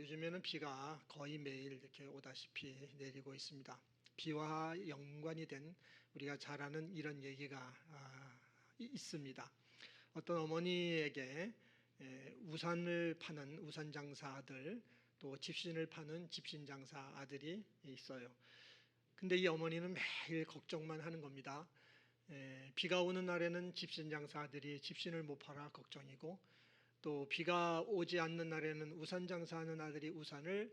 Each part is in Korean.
요즘에는 비가 거의 매일 이렇게 오다시피 내리고 있습니다. 비와 연관이 된 우리가 잘 아는 이런 얘기가 있습니다. 어떤 어머니에게 우산을 파는 우산 장사 아들, 또 집신을 파는 집신 장사 아들이 있어요. 근데 이 어머니는 매일 걱정만 하는 겁니다. 비가 오는 날에는 집신 장사 아들이 집신을 못 팔아 걱정이고, 또 비가 오지 않는 날에는 우산 장사하는 아들이 우산을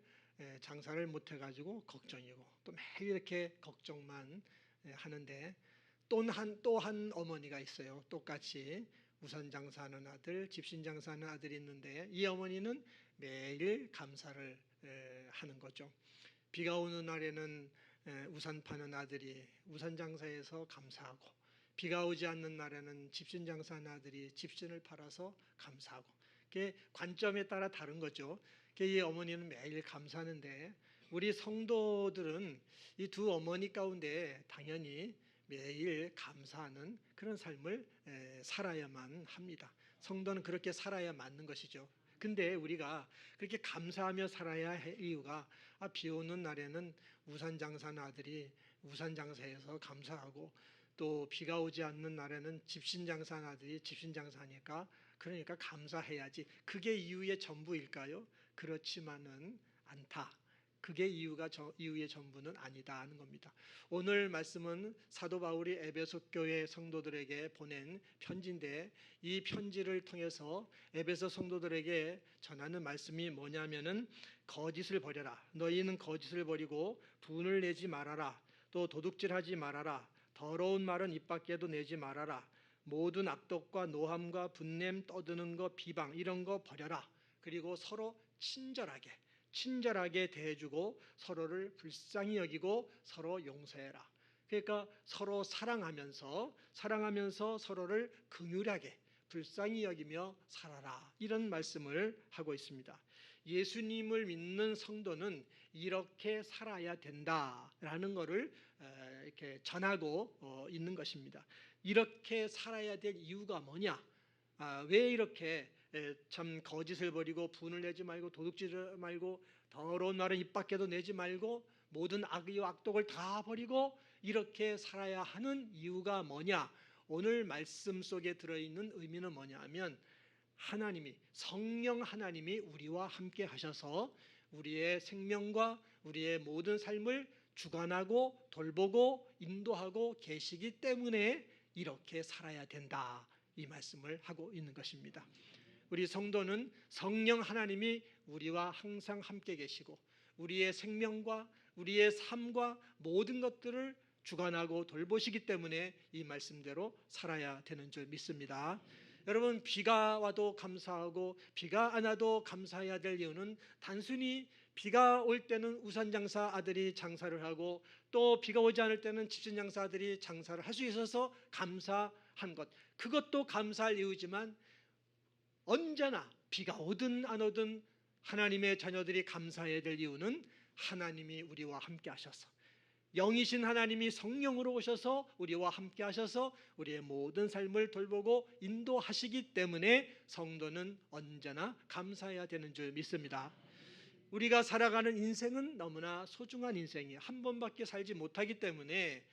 장사를 못 해가지고 걱정이고, 또 매일 이렇게 걱정만 하는데, 또 한 어머니가 있어요. 똑같이 우산 장사하는 아들, 집신 장사하는 아들이 있는데, 이 어머니는 매일 감사를 하는 거죠. 비가 오는 날에는 우산 파는 아들이 우산 장사해서 감사하고, 비가 오지 않는 날에는 집신 장사하는 아들이 집신을 팔아서 감사하고, 그게 관점에 따라 다른 거죠. 이 어머니는 매일 감사하는데, 우리 성도들은 이 두 어머니 가운데 당연히 매일 감사하는 그런 삶을 살아야만 합니다. 성도는 그렇게 살아야 맞는 것이죠. 근데 우리가 그렇게 감사하며 살아야 할 이유가, 비 오는 날에는 우산 장사하는 아들이 우산 장사해서 감사하고, 또 비가 오지 않는 날에는 집신 장사하는 아들이 집신 장사하니까 그러니까 감사해야지, 그게 이유의 전부일까요? 그렇지만은 않다. 그게 이유의 전부는 아니다 하는 겁니다. 오늘 말씀은 사도 바울이 에베소 교회 성도들에게 보낸 편지인데, 이 편지를 통해서 에베소 성도들에게 전하는 말씀이 뭐냐면은, 거짓을 버려라. 너희는 거짓을 버리고 분을 내지 말아라. 또 도둑질하지 말아라. 더러운 말은 입 밖에도 내지 말아라. 모든 악독과 노함과 분냄, 떠드는 거, 비방, 이런 거 버려라. 그리고 서로 친절하게 대해주고, 서로를 불쌍히 여기고 서로 용서해라. 그러니까 서로 사랑하면서 서로를 긍휼하게 불쌍히 여기며 살아라, 이런 말씀을 하고 있습니다. 예수님을 믿는 성도는 이렇게 살아야 된다라는 것을 이렇게 전하고 있는 것입니다. 이렇게 살아야 될 이유가 뭐냐? 왜 이렇게 참 거짓을 버리고 분을 내지 말고 도둑질을 말고 더러운 말은 입 밖에도 내지 말고 모든 악의와 악독을 다 버리고 이렇게 살아야 하는 이유가 뭐냐? 오늘 말씀 속에 들어있는 의미는 뭐냐 하면, 성령 하나님이 우리와 함께 하셔서 우리의 생명과 우리의 모든 삶을 주관하고 돌보고 인도하고 계시기 때문에 이렇게 살아야 된다, 이 말씀을 하고 있는 것입니다. 우리 성도는 성령 하나님이 우리와 항상 함께 계시고 우리의 생명과 우리의 삶과 모든 것들을 주관하고 돌보시기 때문에 이 말씀대로 살아야 되는 줄 믿습니다. 여러분, 비가 와도 감사하고 비가 안 와도 감사해야 될 이유는, 단순히 비가 올 때는 우산 장사 아들이 장사를 하고, 또 비가 오지 않을 때는 집신 장사 아들이 장사를 할 수 있어서 감사한 것, 그것도 감사할 이유지만, 언제나 비가 오든 안 오든 하나님의 자녀들이 감사해야 될 이유는, 하나님이 우리와 함께 하셔서, 영이신 하나님이 성령으로 오셔서 우리와 함께 하셔서 우리의 모든 삶을 돌보고 인도하시기 때문에 성도는 언제나 감사해야 되는 줄 믿습니다. 우리가 살아가는 인생은 너무나 소중한 인생이에요. 한 번밖에 살지 못하기 때문에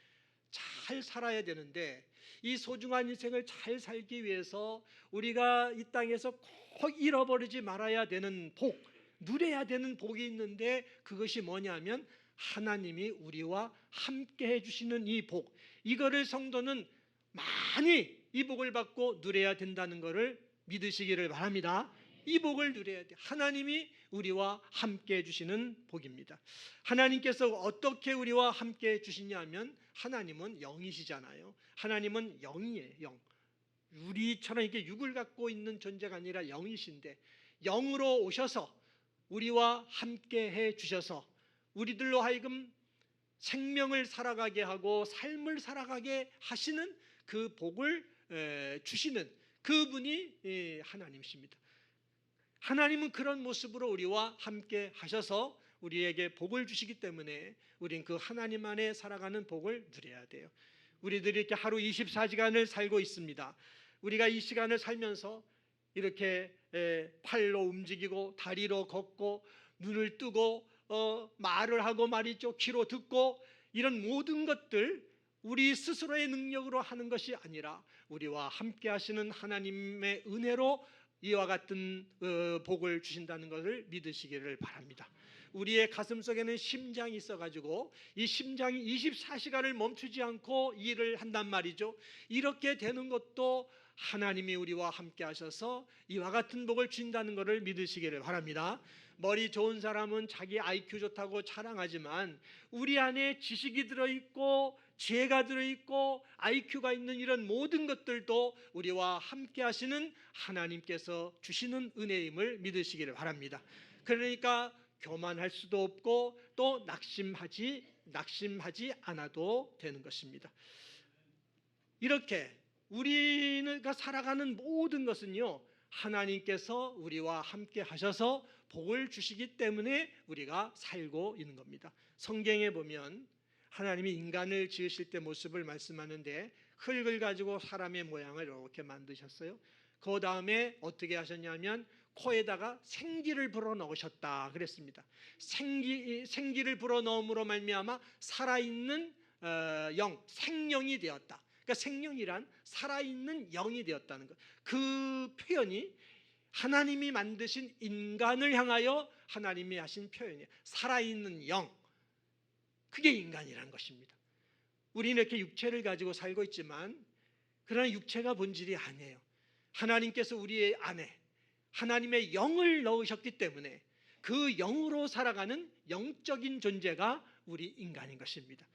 잘 살아야 되는데, 이 소중한 인생을 잘 살기 위해서 우리가 이 땅에서 꼭 잃어버리지 말아야 되는 복, 누려야 되는 복이 있는데, 그것이 뭐냐면 하나님이 우리와 함께 해주시는 이 복, 이거를 성도는 많이 이 복을 받고 누려야 된다는 것을 믿으시기를 바랍니다. 이 복을 누려야 돼. 하나님이 우리와 함께 해주시는 복입니다. 하나님께서 어떻게 우리와 함께 해주시냐면, 하나님은 영이시잖아요. 하나님은 영이에요. 영. 우리처럼 이렇게 육을 갖고 있는 존재가 아니라 영이신데, 영으로 오셔서 우리와 함께 해주셔서 우리들로 하여금 생명을 살아가게 하고 삶을 살아가게 하시는 그 복을 주시는 그분이 하나님이십니다. 하나님은 그런 모습으로 우리와 함께 하셔서 우리에게 복을 주시기 때문에 우리는 그 하나님 안에 살아가는 복을 누려야 돼요. 우리들이 이렇게 하루 24시간을 살고 있습니다. 우리가 이 시간을 살면서 이렇게 팔로 움직이고 다리로 걷고 눈을 뜨고 말을 하고 말이죠. 귀로 듣고 이런 모든 것들 우리 스스로의 능력으로 하는 것이 아니라 우리와 함께 하시는 하나님의 은혜로 이와 같은 복을 주신다는 것을 믿으시기를 바랍니다. 우리의 가슴속에는 심장이 있어가지고 이 심장이 24시간을 멈추지 않고 일을 한단 말이죠. 이렇게 되는 것도 하나님이 우리와 함께 하셔서 이와 같은 복을 주신다는 것을 믿으시기를 바랍니다. 머리 좋은 사람은 자기 IQ 좋다고 자랑하지만 우리 안에 지식이 들어있고 지혜가 들어있고 IQ가 있는 이런 모든 것들도 우리와 함께 하시는 하나님께서 주시는 은혜임을 믿으시기를 바랍니다. 그러니까 교만할 수도 없고 또 낙심하지 않아도 되는 것입니다. 이렇게 우리가 살아가는 모든 것은요, 하나님께서 우리와 함께 하셔서 복을 주시기 때문에 우리가 살고 있는 겁니다. 성경에 보면 하나님이 인간을 지으실 때 모습을 말씀하는데 흙을 가지고 사람의 모양을 이렇게 만드셨어요. 그 다음에 어떻게 하셨냐면 코에다가 생기를 불어넣으셨다 그랬습니다. 생기를 불어넣음으로 말미암아 살아있는 영, 생명이 되었다. 그러니까 생명이란 살아있는 영이 되었다는 것. 그 표현이 하나님이 만드신 인간을 향하여 하나님이 하신 표현이에요. 살아있는 영, 그게 인간이라는 것입니다. 우리는 이렇게 육체를 가지고 살고 있지만 그러나 육체가 본질이 아니에요. 하나님께서 우리의 안에 하나님의 영을 넣으셨기 때문에 그 영으로 살아가는 영적인 존재가 우리 인간인 것입니다.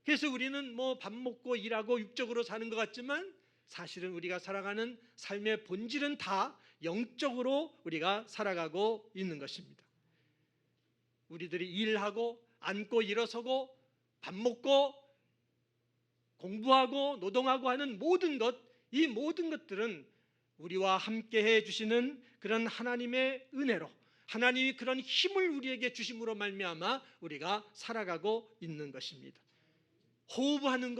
그래서 우리는 뭐 밥 먹고 일하고 육적으로 사는 것 같지만 사실은 우리가 살아가는 삶의 본질은 다 영적으로 우리가 살아가고 있는 것입니다. 우리들이 일하고 앉고 일어서고 밥 먹고 공부하고 노동하고 하는 모든 것, 이 모든 것들은 우리와 함께 해주시는 그런 하나님의 은혜로 하나님이 그런 힘을 우리에게 주심으로 말미암아 우리가 살아가고 있는 것입니다. 호흡하는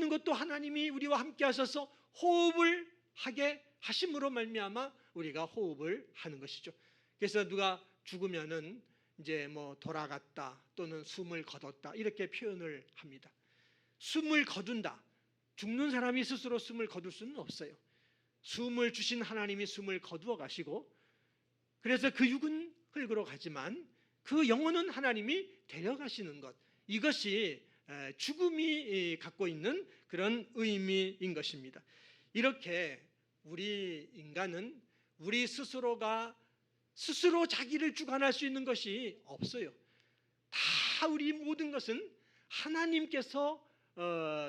것도 하나님이 우리와 함께 하셔서 호흡을 하게 하심으로 말미암아 우리가 호흡을 하는 것이죠. 그래서 누가 죽으면은 이제 뭐 돌아갔다 또는 숨을 거뒀다 이렇게 표현을 합니다. 숨을 거둔다. 죽는 사람이 스스로 숨을 거둘 수는 없어요. 숨을 주신 하나님이 숨을 거두어 가시고 그래서 그 육은 흙으로 가지만 그 영혼은 하나님이 데려가시는 것, 이것이 죽음이 갖고 있는 그런 의미인 것입니다. 이렇게 우리 인간은 우리 스스로가 스스로 자기를 주관할 수 있는 것이 없어요. 다 우리 모든 것은 하나님께서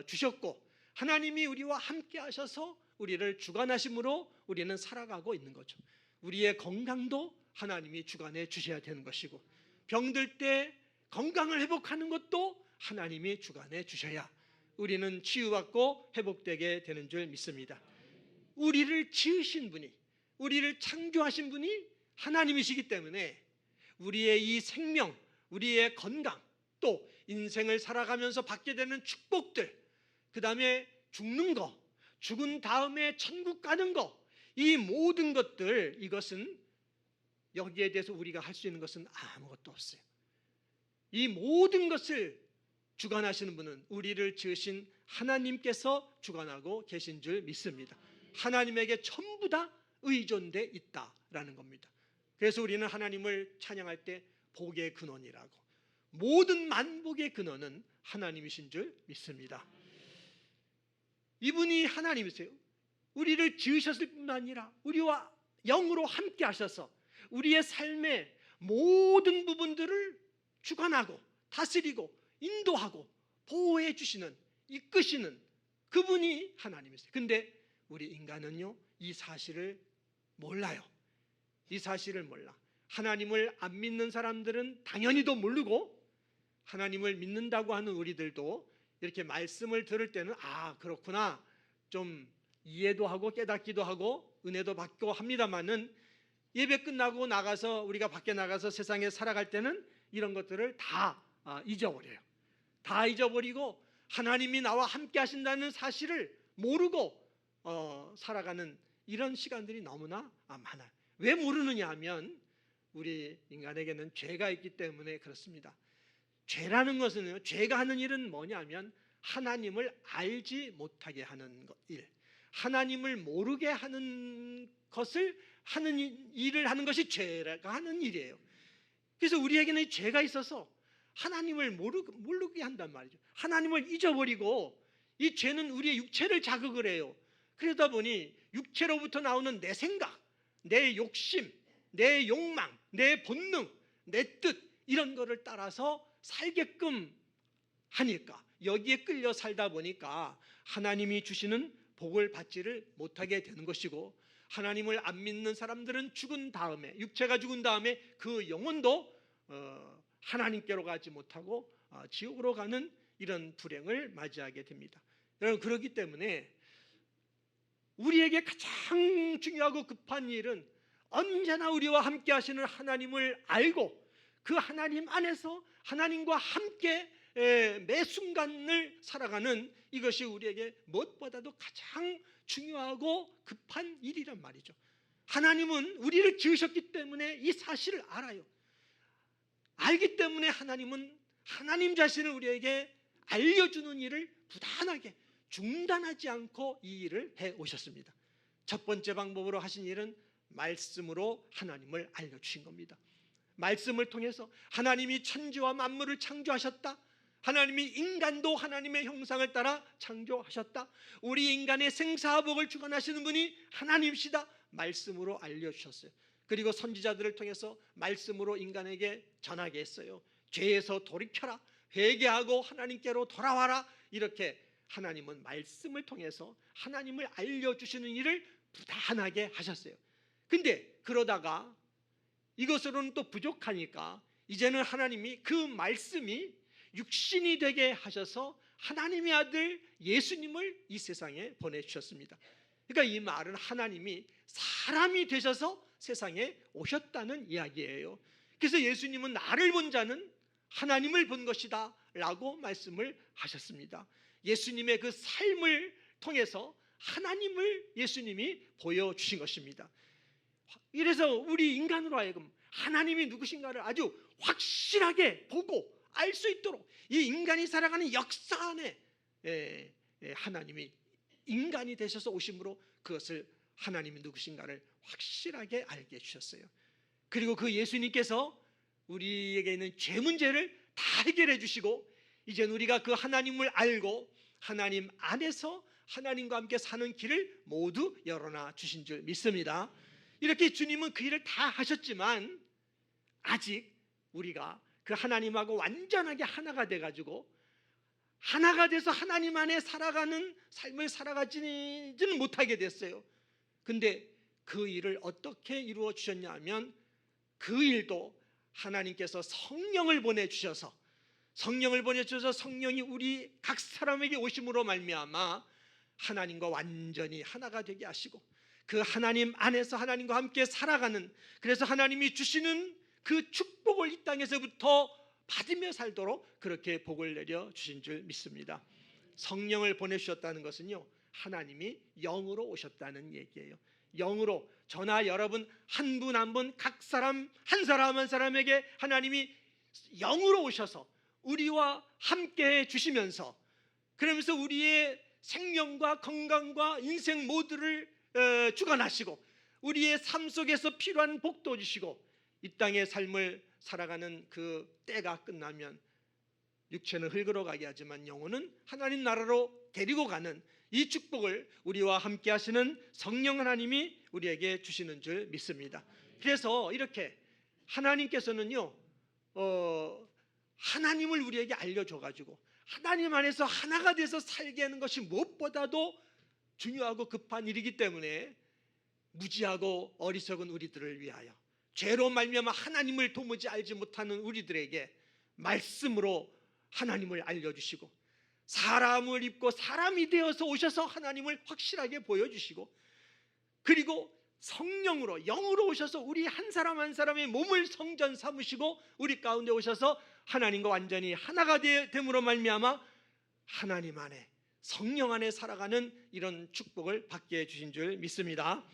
주셨고 하나님이 우리와 함께 하셔서 우리를 주관하심으로 우리는 살아가고 있는 거죠. 우리의 건강도 하나님이 주관해 주셔야 되는 것이고 병들 때 건강을 회복하는 것도 하나님이 주관해 주셔야 우리는 치유받고 회복되게 되는 줄 믿습니다. 우리를 지으신 분이, 우리를 창조하신 분이 하나님이시기 때문에 우리의 이 생명, 우리의 건강, 또 인생을 살아가면서 받게 되는 축복들, 그 다음에 죽는 거, 죽은 다음에 천국 가는 거, 이 모든 것들, 이것은 여기에 대해서 우리가 할 수 있는 것은 아무것도 없어요. 이 모든 것을 주관하시는 분은 우리를 지으신 하나님께서 주관하고 계신 줄 믿습니다. 하나님에게 전부 다 의존돼 있다라는 겁니다. 그래서 우리는 하나님을 찬양할 때 복의 근원이라고, 모든 만복의 근원은 하나님이신 줄 믿습니다. 이분이 하나님이세요. 우리를 지으셨을 뿐만 아니라 우리와 영으로 함께 하셔서 우리의 삶의 모든 부분들을 주관하고 다스리고 인도하고 보호해 주시는, 이끄시는 그분이 하나님이세요. 근데 우리 인간은요, 이 사실을 몰라요. 이 사실을 몰라. 하나님을 안 믿는 사람들은 당연히도 모르고 하나님을 믿는다고 하는 우리들도 이렇게 말씀을 들을 때는 아, 그렇구나, 좀 이해도 하고 깨닫기도 하고 은혜도 받고 합니다만은 예배 끝나고 나가서 우리가 밖에 나가서 세상에 살아갈 때는 이런 것들을 다 잊어버려요. 다 잊어버리고 하나님이 나와 함께 하신다는 사실을 모르고 살아가는 이런 시간들이 너무나 많아요. 왜 모르느냐 하면 우리 인간에게는 죄가 있기 때문에 그렇습니다. 죄라는 것은요, 죄가 하는 일은 뭐냐면 하나님을 알지 못하게 하는 일, 하나님을 모르게 하는 것을 하는 일을 하는 것이 죄가 하는 일이에요. 그래서 우리에게는 죄가 있어서 하나님을 모르게 한단 말이죠. 하나님을 잊어버리고 이 죄는 우리의 육체를 자극을 해요. 그러다 보니 육체로부터 나오는 내 생각, 내 욕심, 내 욕망, 내 본능, 내 뜻 이런 거를 따라서 살게끔 하니까 여기에 끌려 살다 보니까 하나님이 주시는 복을 받지를 못하게 되는 것이고, 하나님을 안 믿는 사람들은 죽은 다음에, 육체가 죽은 다음에 그 영혼도 하나님께로 가지 못하고 지옥으로 가는 이런 불행을 맞이하게 됩니다. 여러분, 그렇기 때문에 우리에게 가장 중요하고 급한 일은 언제나 우리와 함께 하시는 하나님을 알고 그 하나님 안에서 하나님과 함께 매 순간을 살아가는 이것이 우리에게 무엇보다도 가장 중요하고 급한 일이란 말이죠. 하나님은 우리를 지으셨기 때문에 이 사실을 알아요. 알기 때문에 하나님은 하나님 자신을 우리에게 알려주는 일을 부단하게 중단하지 않고 이 일을 해오셨습니다. 첫 번째 방법으로 하신 일은 말씀으로 하나님을 알려주신 겁니다. 말씀을 통해서 하나님이 천지와 만물을 창조하셨다, 하나님이 인간도 하나님의 형상을 따라 창조하셨다, 우리 인간의 생사복을 주관하시는 분이 하나님이시다, 말씀으로 알려주셨어요. 그리고 선지자들을 통해서 말씀으로 인간에게 전하게 했어요. 죄에서 돌이켜라, 회개하고 하나님께로 돌아와라. 이렇게 하나님은 말씀을 통해서 하나님을 알려주시는 일을 부단하게 하셨어요. 근데 그러다가 이것으로는 또 부족하니까 이제는 하나님이 그 말씀이 육신이 되게 하셔서 하나님의 아들 예수님을 이 세상에 보내주셨습니다. 그러니까 이 말은 하나님이 사람이 되셔서 세상에 오셨다는 이야기예요. 그래서 예수님은 나를 본 자는 하나님을 본 것이다 라고 말씀을 하셨습니다. 예수님의 그 삶을 통해서 하나님을 예수님이 보여주신 것입니다. 이래서 우리 인간으로 하여금 하나님이 누구신가를 아주 확실하게 보고 알 수 있도록 이 인간이 살아가는 역사 안에 하나님이 인간이 되셔서 오심으로 그것을 하나님이 누구신가를 확실하게 알게 해주셨어요. 그리고 그 예수님께서 우리에게 있는 죄 문제를 다 해결해 주시고 이제는 우리가 그 하나님을 알고 하나님 안에서 하나님과 함께 사는 길을 모두 열어놔 주신 줄 믿습니다. 이렇게 주님은 그 일을 다 하셨지만 아직 우리가 그 하나님하고 완전하게 하나가 돼가지고 하나가 돼서 하나님 안에 살아가는 삶을 살아가지는 못하게 됐어요. 근데 그 일을 어떻게 이루어 주셨냐 하면 그 일도 하나님께서 성령을 보내주셔서 성령이 우리 각 사람에게 오심으로 말미암아 하나님과 완전히 하나가 되게 하시고 그 하나님 안에서 하나님과 함께 살아가는, 그래서 하나님이 주시는 그 축복을 이 땅에서부터 받으며 살도록 그렇게 복을 내려 주신 줄 믿습니다. 성령을 보내주셨다는 것은요, 하나님이 영으로 오셨다는 얘기예요. 영으로 저나 여러분 한 분 한 분 각 사람 한 사람 한 사람에게 하나님이 영으로 오셔서 우리와 함께 주시면서, 그러면서 우리의 생명과 건강과 인생 모두를 주관하시고 우리의 삶 속에서 필요한 복도 주시고 이 땅의 삶을 살아가는 그 때가 끝나면 육체는 흙으로 가게 하지만 영혼은 하나님 나라로 데리고 가는 이 축복을 우리와 함께 하시는 성령 하나님이 우리에게 주시는 줄 믿습니다. 그래서 이렇게 하나님께서는요 하나님을 우리에게 알려줘가지고 하나님 안에서 하나가 돼서 살게 하는 것이 무엇보다도 중요하고 급한 일이기 때문에 무지하고 어리석은 우리들을 위하여, 죄로 말미암아 하나님을 도무지 알지 못하는 우리들에게 말씀으로 하나님을 알려주시고 사람을 입고 사람이 되어서 오셔서 하나님을 확실하게 보여주시고 그리고 성령으로 영으로 오셔서 우리 한 사람 한 사람의 몸을 성전 삼으시고 우리 가운데 오셔서 하나님과 완전히 하나가 됨으로 말미암아 하나님 안에 성령 안에 살아가는 이런 축복을 받게 해주신 줄 믿습니다.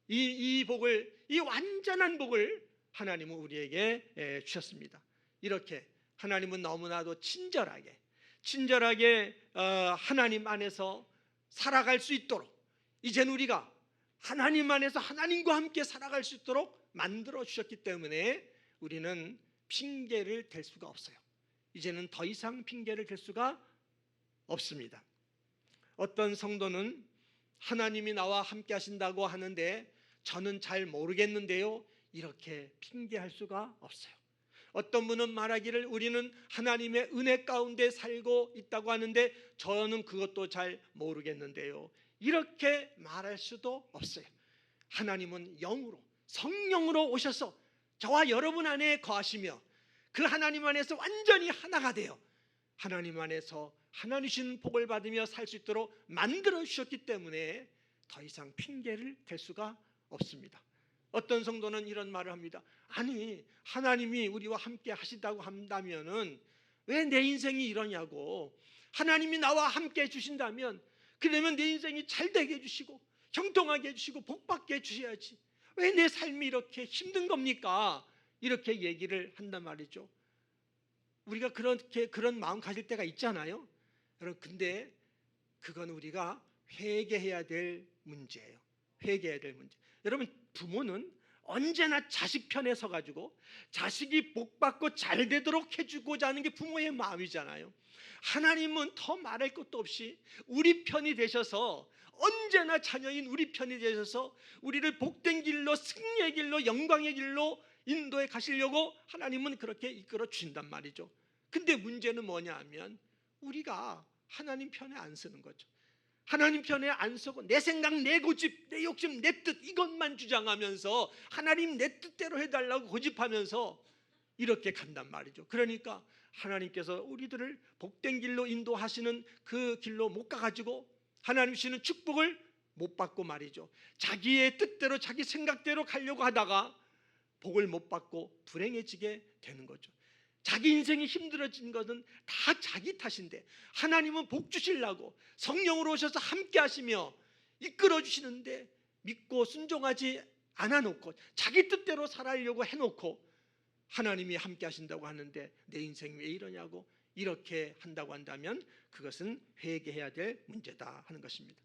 이 복을, 이 완전한 복을 하나님은 우리에게 주셨습니다. 이렇게 하나님은 너무나도 친절하게 하나님 안에서 살아갈 수 있도록 이제는 우리가 하나님 안에서 하나님과 함께 살아갈 수 있도록 만들어 주셨기 때문에 우리는 핑계를 댈 수가 없어요. 이제는 더 이상 핑계를 댈 수가 없습니다. 어떤 성도는 하나님이 나와 함께 하신다고 하는데 저는 잘 모르겠는데요, 이렇게 핑계할 수가 없어요. 어떤 분은 말하기를 우리는 하나님의 은혜 가운데 살고 있다고 하는데 저는 그것도 잘 모르겠는데요, 이렇게 말할 수도 없어요. 하나님은 영으로, 성령으로 오셔서 저와 여러분 안에 거하시며 그 하나님 안에서 완전히 하나가 되어 하나님 안에서 하나님 주신 복을 받으며 살 수 있도록 만들어 주셨기 때문에 더 이상 핑계를 댈 수가 없습니다. 어떤 성도는 이런 말을 합니다. 아니, 하나님이 우리와 함께 하시다고 한다면은 왜 내 인생이 이러냐고. 하나님이 나와 함께 해주신다면 그러면 내 인생이 잘 되게 해주시고 형통하게 해주시고 복받게 해주셔야지, 왜 내 삶이 이렇게 힘든 겁니까? 이렇게 얘기를 한단 말이죠. 우리가 그런 마음 가질 때가 있잖아요. 여러분, 근데 그건 우리가 회개해야 될 문제예요. 회개해야 될 문제. 여러분, 부모는 언제나 자식 편에 서가지고 자식이 복받고 잘 되도록 해주고자 하는 게 부모의 마음이잖아요. 하나님은 더 말할 것도 없이 우리 편이 되셔서, 언제나 자녀인 우리 편이 되셔서 우리를 복된 길로, 승리의 길로, 영광의 길로 인도해 가시려고 하나님은 그렇게 이끌어 주신단 말이죠. 근데 문제는 뭐냐 하면 우리가 하나님 편에 안 서는 거죠. 하나님 편에 안 서고 내 생각, 내 고집, 내 욕심, 내 뜻 이것만 주장하면서 하나님 내 뜻대로 해달라고 고집하면서 이렇게 간단 말이죠. 그러니까 하나님께서 우리들을 복된 길로 인도하시는 그 길로 못 가가지고 하나님 주시는 축복을 못 받고 말이죠, 자기의 뜻대로 자기 생각대로 가려고 하다가 복을 못 받고 불행해지게 되는 거죠. 자기 인생이 힘들어진 것은 다 자기 탓인데 하나님은 복 주시려고 성령으로 오셔서 함께 하시며 이끌어 주시는데 믿고 순종하지 않아 놓고 자기 뜻대로 살아가려고 해놓고 하나님이 함께 하신다고 하는데 내 인생이 왜 이러냐고 이렇게 한다고 한다면 그것은 회개해야 될 문제다 하는 것입니다.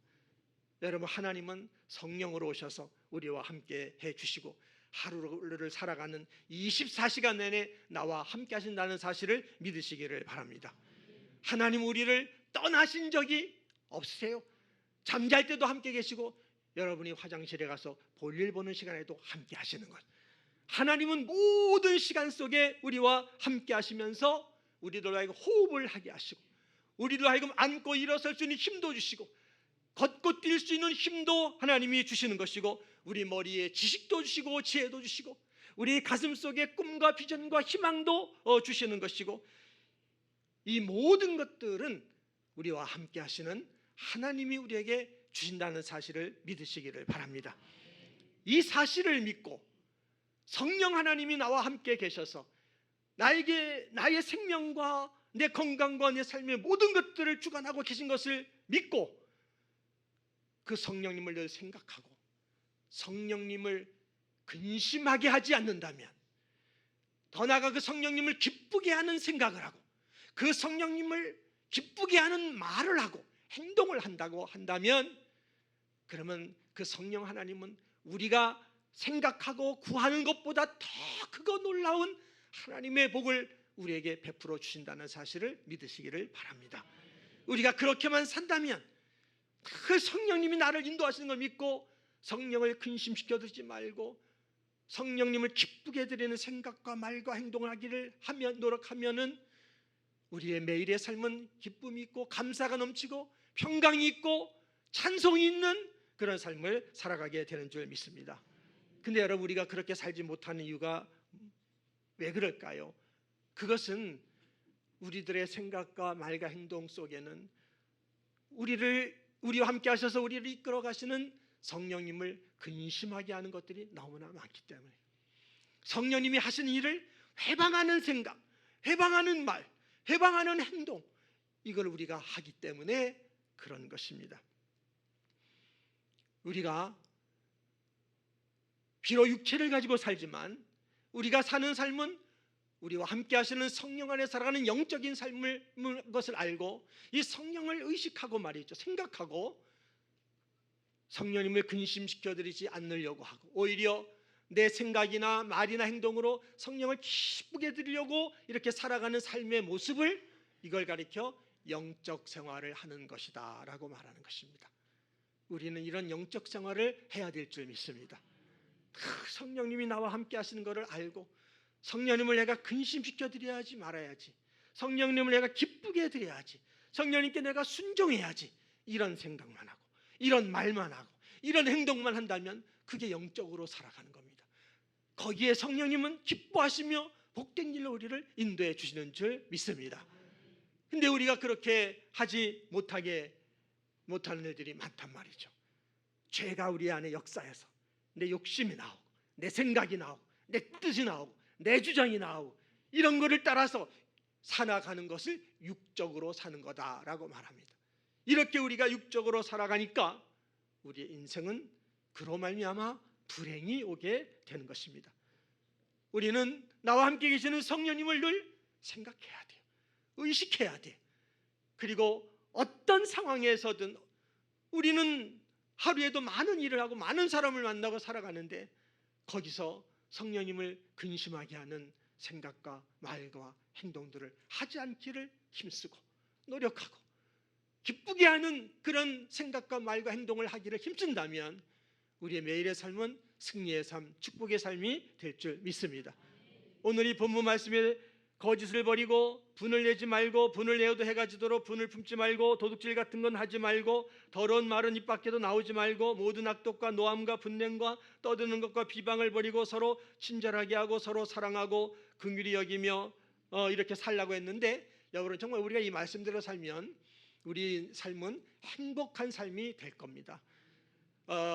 여러분, 하나님은 성령으로 오셔서 우리와 함께 해주시고 하루를 살아가는 24시간 내내 나와 함께 하신다는 사실을 믿으시기를 바랍니다. 하나님 우리를 떠나신 적이 없으세요. 잠잘 때도 함께 계시고 여러분이 화장실에 가서 볼일 보는 시간에도 함께 하시는 것. 하나님은 모든 시간 속에 우리와 함께 하시면서 우리들로 하여금 호흡을 하게 하시고 우리들로 하여금 앉고 일어설 수 있는 힘도 주시고 걷고 뛸 수 있는 힘도 하나님이 주시는 것이고 우리 머리에 지식도 주시고 지혜도 주시고 우리 가슴 속에 꿈과 비전과 희망도 주시는 것이고 이 모든 것들은 우리와 함께 하시는 하나님이 우리에게 주신다는 사실을 믿으시기를 바랍니다. 이 사실을 믿고 성령 하나님이 나와 함께 계셔서 나의 생명과 내 건강과 내 삶의 모든 것들을 주관하고 계신 것을 믿고 그 성령님을 늘 생각하고 성령님을 근심하게 하지 않는다면, 더 나아가 그 성령님을 기쁘게 하는 생각을 하고 그 성령님을 기쁘게 하는 말을 하고 행동을 한다고 한다면, 그러면 그 성령 하나님은 우리가 생각하고 구하는 것보다 더 크고 놀라운 하나님의 복을 우리에게 베풀어 주신다는 사실을 믿으시기를 바랍니다. 우리가 그렇게만 산다면, 그 성령님이 나를 인도하시는 걸 믿고 성령을 근심시켜 두지 말고 성령님을 기쁘게 드리는 생각과 말과 행동을 하기를 하면 노력하면은 우리의 매일의 삶은 기쁨이 있고 감사가 넘치고 평강이 있고 찬송이 있는 그런 삶을 살아가게 되는 줄 믿습니다. 근데 여러분, 우리가 그렇게 살지 못하는 이유가 왜 그럴까요? 그것은 우리들의 생각과 말과 행동 속에는 우리와 함께 하셔서 우리를 이끌어 가시는 성령님을 근심하게 하는 것들이 너무나 많기 때문에, 성령님이 하시는 일을 회방하는 생각, 회방하는 말, 회방하는 행동, 이걸 우리가 하기 때문에 그런 것입니다. 우리가 비록 육체를 가지고 살지만 우리가 사는 삶은 우리와 함께 하시는 성령 안에 살아가는 영적인 삶을 것을 알고 이 성령을 의식하고 말이죠. 생각하고 성령님을 근심시켜드리지 않으려고 하고 오히려 내 생각이나 말이나 행동으로 성령을 기쁘게 드리려고 이렇게 살아가는 삶의 모습을 이걸 가리켜 영적 생활을 하는 것이다 라고 말하는 것입니다. 우리는 이런 영적 생활을 해야 될 줄 믿습니다. 성령님이 나와 함께 하시는 것을 알고 성령님을 내가 근심시켜 드려야지 말아야지, 성령님을 내가 기쁘게 해드려야지, 성령님께 내가 순종해야지, 이런 생각만 하고 이런 말만 하고 이런 행동만 한다면 그게 영적으로 살아가는 겁니다. 거기에 성령님은 기뻐하시며 복된 길로 우리를 인도해 주시는 줄 믿습니다. 근데 우리가 그렇게 하지 못하는 일들이 많단 말이죠. 죄가 우리 안에 역사해서 내 욕심이 나오고 내 생각이 나오고 내 뜻이 나오고 내 주장이 나오고 이런 거를 따라서 살아가는 것을 육적으로 사는 거다라고 말합니다. 이렇게 우리가 육적으로 살아가니까 우리의 인생은 그로 말미암아 불행이 오게 되는 것입니다. 우리는 나와 함께 계시는 성령님을 늘 생각해야 돼요. 의식해야 돼요. 그리고 어떤 상황에서든 우리는 하루에도 많은 일을 하고 많은 사람을 만나고 살아가는데 거기서 성령님을 근심하게 하는 생각과 말과 행동들을 하지 않기를 힘쓰고 노력하고 기쁘게 하는 그런 생각과 말과 행동을 하기를 힘쓴다면 우리의 매일의 삶은 승리의 삶, 축복의 삶이 될 줄 믿습니다. 오늘 이 본문 말씀에 거짓을 버리고 분을 내지 말고 분을 내어도 해가 지도록 분을 품지 말고 도둑질 같은 건 하지 말고 더러운 말은 입 밖에도 나오지 말고 모든 악독과 노함과 분냄과 떠드는 것과 비방을 버리고 서로 친절하게 하고 서로 사랑하고 긍휼히 여기며 이렇게 살라고 했는데 여러분 정말 우리가 이 말씀대로 살면 우리 삶은 행복한 삶이 될 겁니다.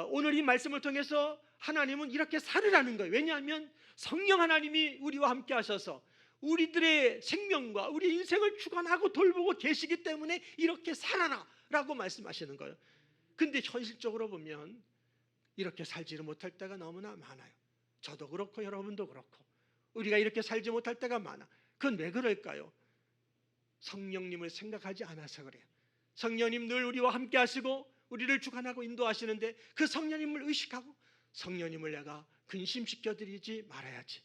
오늘 이 말씀을 통해서 하나님은 이렇게 살으라는 거예요. 왜냐하면 성령 하나님이 우리와 함께 하셔서 우리들의 생명과 우리 인생을 주관하고 돌보고 계시기 때문에 이렇게 살아라 라고 말씀하시는 거예요. 근데 현실적으로 보면 이렇게 살지를 못할 때가 너무나 많아요. 저도 그렇고 여러분도 그렇고 우리가 이렇게 살지 못할 때가 많아. 그건 왜 그럴까요? 성령님을 생각하지 않아서 그래요. 성령님 늘 우리와 함께 하시고 우리를 주관하고 인도하시는데 그 성령님을 의식하고 성령님을 내가 근심시켜드리지 말아야지,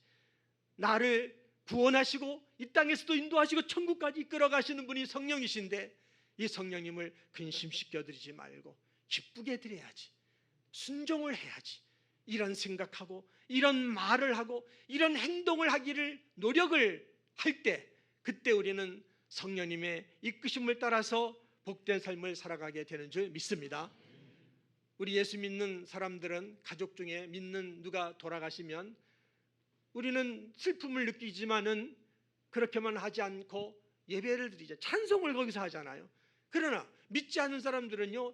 나를 구원하시고 이 땅에서도 인도하시고 천국까지 이끌어 가시는 분이 성령이신데 이 성령님을 근심시켜드리지 말고 기쁘게 드려야지, 순종을 해야지, 이런 생각하고 이런 말을 하고 이런 행동을 하기를 노력을 할 때 그때 우리는 성령님의 이끄심을 따라서 복된 삶을 살아가게 되는 줄 믿습니다. 우리 예수 믿는 사람들은 가족 중에 믿는 누가 돌아가시면 우리는 슬픔을 느끼지만은 그렇게만 하지 않고 예배를 드리죠. 찬송을 거기서 하잖아요. 그러나 믿지 않는 사람들은요,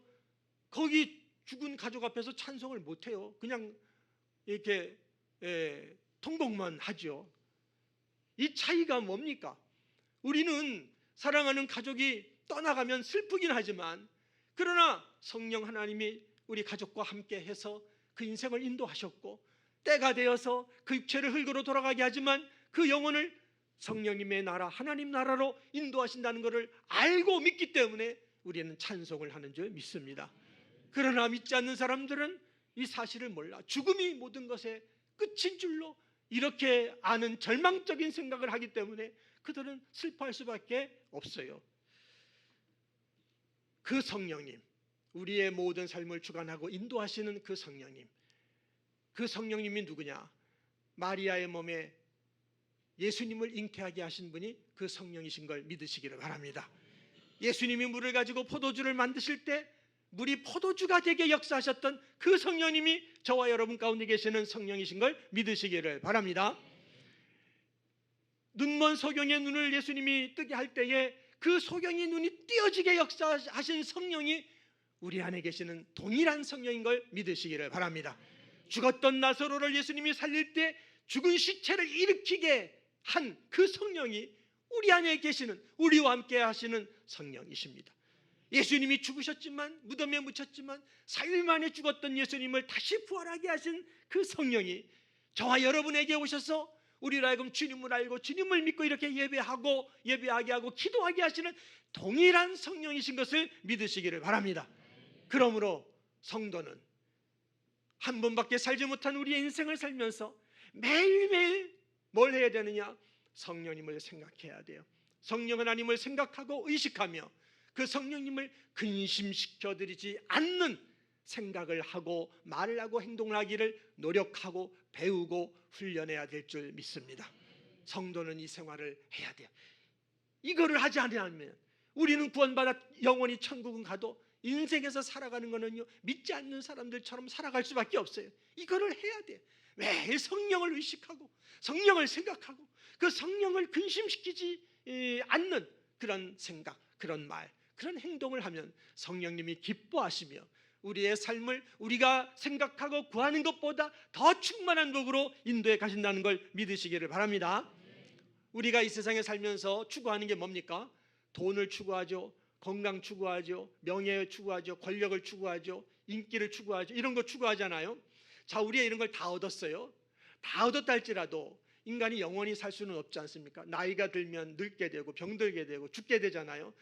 거기 죽은 가족 앞에서 찬송을 못 해요. 그냥 이렇게 통곡만 하죠. 이 차이가 뭡니까? 우리는 사랑하는 가족이 떠나가면 슬프긴 하지만 그러나 성령 하나님이 우리 가족과 함께 해서 그 인생을 인도하셨고 때가 되어서 그 육체를 흙으로 돌아가게 하지만 그 영혼을 성령님의 나라 하나님 나라로 인도하신다는 것을 알고 믿기 때문에 우리는 찬송을 하는 줄 믿습니다. 그러나 믿지 않는 사람들은 이 사실을 몰라 죽음이 모든 것의 끝인 줄로 이렇게 아는 절망적인 생각을 하기 때문에 그들은 슬퍼할 수밖에 없어요. 그 성령님, 우리의 모든 삶을 주관하고 인도하시는 그 성령님, 그 성령님이 누구냐? 마리아의 몸에 예수님을 잉태하게 하신 분이 그 성령이신 걸 믿으시기를 바랍니다. 예수님이 물을 가지고 포도주를 만드실 때 물이 포도주가 되게 역사하셨던 그 성령님이 저와 여러분 가운데 계시는 성령이신 걸 믿으시기를 바랍니다. 눈먼 소경의 눈을 예수님이 뜨게 할 때에 그 소경이 눈이 띄어지게 역사하신 성령이 우리 안에 계시는 동일한 성령인 걸 믿으시기를 바랍니다. 죽었던 나사로를 예수님이 살릴 때 죽은 시체를 일으키게 한 그 성령이 우리 안에 계시는, 우리와 함께 하시는 성령이십니다. 예수님이 죽으셨지만, 무덤에 묻혔지만 4일 만에 죽었던 예수님을 다시 부활하게 하신 그 성령이 저와 여러분에게 오셔서 우리로 하여금 주님을 알고 주님을 믿고 이렇게 예배하게 하고 기도하게 하시는 동일한 성령이신 것을 믿으시기를 바랍니다. 그러므로 성도는 한 번밖에 살지 못한 우리의 인생을 살면서 매일매일 뭘 해야 되느냐? 성령님을 생각해야 돼요. 성령 하나님을 생각하고 의식하며 그 성령님을 근심시켜드리지 않는 생각을 하고 말을 하고 행동을 하기를 노력하고 배우고 훈련해야 될 줄 믿습니다. 성도는 이 생활을 해야 돼요. 이거를 하지 않으면 우리는 구원받아 영원히 천국은 가도 인생에서 살아가는 거는요, 믿지 않는 사람들처럼 살아갈 수밖에 없어요. 이거를 해야 돼요. 매일 성령을 의식하고 성령을 생각하고 그 성령을 근심시키지 않는 그런 생각, 그런 말, 그런 행동을 하면 성령님이 기뻐하시며 우리의 삶을 우리가 생각하고 구하는 것보다 더 충만한 복으로 인도해 가신다는 걸 믿으시기를 바랍니다. 우리가 이 세상에 살면서 추구하는 게 뭡니까? 돈을 추구하죠, 건강 추구하죠, 명예 추구하죠, 권력을 추구하죠, 인기를 추구하죠. 이런 거 추구하잖아요. 자, 우리가 이런 걸 다 얻었어요. 다 얻었다 할지라도 인간이 영원히 살 수는 없지 않습니까? 나이가 들면 늙게 되고 병들게 되고 죽게 되잖아요.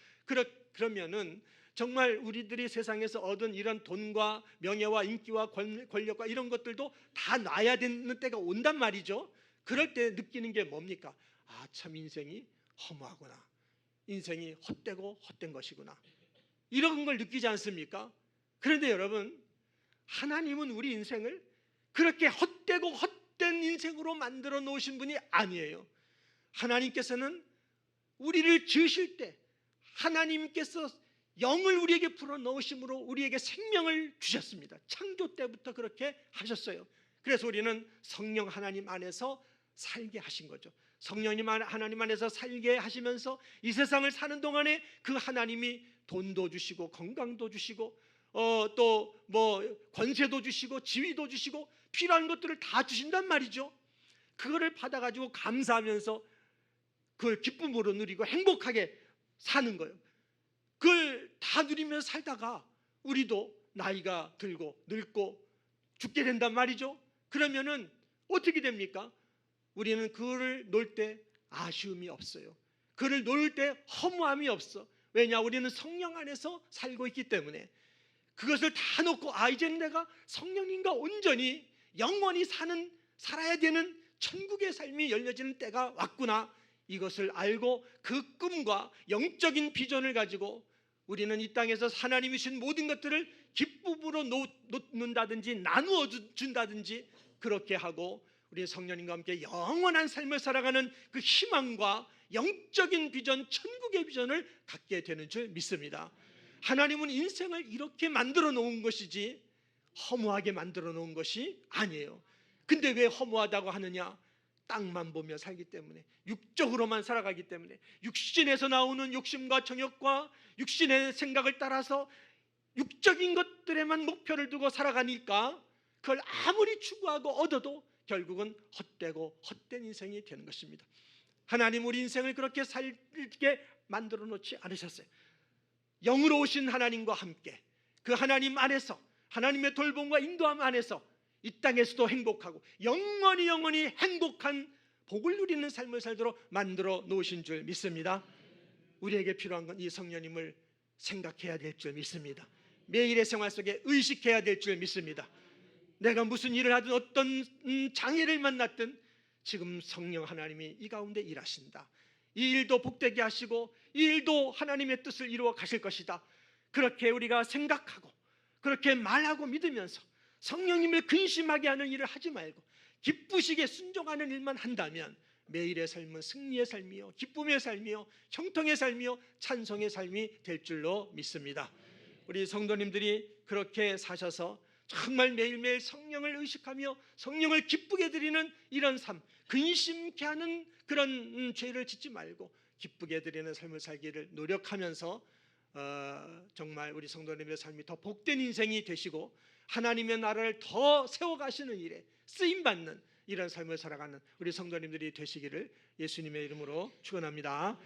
그러면은 정말 우리들이 세상에서 얻은 이런 돈과 명예와 인기와 권력과 이런 것들도 다 놔야 되는 때가 온단 말이죠. 그럴 때 느끼는 게 뭡니까? 아, 참 인생이 허무하구나. 인생이 헛되고 헛된 것이구나. 이런 걸 느끼지 않습니까? 그런데 여러분, 하나님은 우리 인생을 그렇게 헛되고 헛된 인생으로 만들어 놓으신 분이 아니에요. 하나님께서는 우리를 지으실 때 하나님께서 영을 우리에게 불어 넣으심으로 우리에게 생명을 주셨습니다. 창조 때부터 그렇게 하셨어요. 그래서 우리는 성령 하나님 안에서 살게 하신 거죠. 성령님 하나님 안에서 살게 하시면서 이 세상을 사는 동안에 그 하나님이 돈도 주시고 건강도 주시고 또 뭐 권세도 주시고 지위도 주시고 필요한 것들을 다 주신단 말이죠. 그거를 받아가지고 감사하면서 그걸 기쁨으로 누리고 행복하게 사는 거예요. 그걸 다 누리면서 살다가 우리도 나이가 들고 늙고 죽게 된단 말이죠. 그러면은 어떻게 됩니까? 우리는 그를 놓을 때 아쉬움이 없어요. 그를 놓을 때 허무함이 없어. 왜냐? 우리는 성령 안에서 살고 있기 때문에. 그것을 다 놓고 이제는 내가 성령님과 온전히 영원히 살아야 되는 천국의 삶이 열려지는 때가 왔구나. 이것을 알고 그 꿈과 영적인 비전을 가지고 우리는 이 땅에서 하나님이 주신 모든 것들을 기쁨으로 놓는다든지 나누어 준다든지 그렇게 하고 우리 성령님과 함께 영원한 삶을 살아가는 그 희망과 영적인 비전, 천국의 비전을 갖게 되는 줄 믿습니다. 하나님은 인생을 이렇게 만들어 놓은 것이지 허무하게 만들어 놓은 것이 아니에요. 근데 왜 허무하다고 하느냐? 땅만 보며 살기 때문에, 육적으로만 살아가기 때문에, 육신에서 나오는 욕심과 정욕과 육신의 생각을 따라서 육적인 것들에만 목표를 두고 살아가니까 그걸 아무리 추구하고 얻어도 결국은 헛되고 헛된 인생이 되는 것입니다. 하나님 우리 인생을 그렇게 살게 만들어 놓지 않으셨어요. 영으로 오신 하나님과 함께 그 하나님 안에서 하나님의 돌봄과 인도함 안에서 이 땅에서도 행복하고 영원히 행복한 복을 누리는 삶을 살도록 만들어 놓으신 줄 믿습니다. 우리에게 필요한 건 이 성령님을 생각해야 될 줄 믿습니다. 매일의 생활 속에 의식해야 될 줄 믿습니다. 내가 무슨 일을 하든 어떤 장애를 만났든 지금 성령 하나님이 이 가운데 일하신다. 이 일도 복되게 하시고 이 일도 하나님의 뜻을 이루어 가실 것이다. 그렇게 우리가 생각하고 그렇게 말하고 믿으면서 성령님을 근심하게 하는 일을 하지 말고 기쁘시게 순종하는 일만 한다면 매일의 삶은 승리의 삶이요, 기쁨의 삶이요, 형통의 삶이요, 찬송의 삶이 될 줄로 믿습니다. 우리 성도님들이 그렇게 사셔서 정말 매일매일 성령을 의식하며 성령을 기쁘게 드리는 이런 삶, 근심케 하는 그런 죄를 짓지 말고 기쁘게 드리는 삶을 살기를 노력하면서 정말 우리 성도님의 삶이 더 복된 인생이 되시고 하나님의 나라를 더 세워가시는 일에 쓰임받는 이런 삶을 살아가는 우리 성도님들이 되시기를 예수님의 이름으로 축원합니다.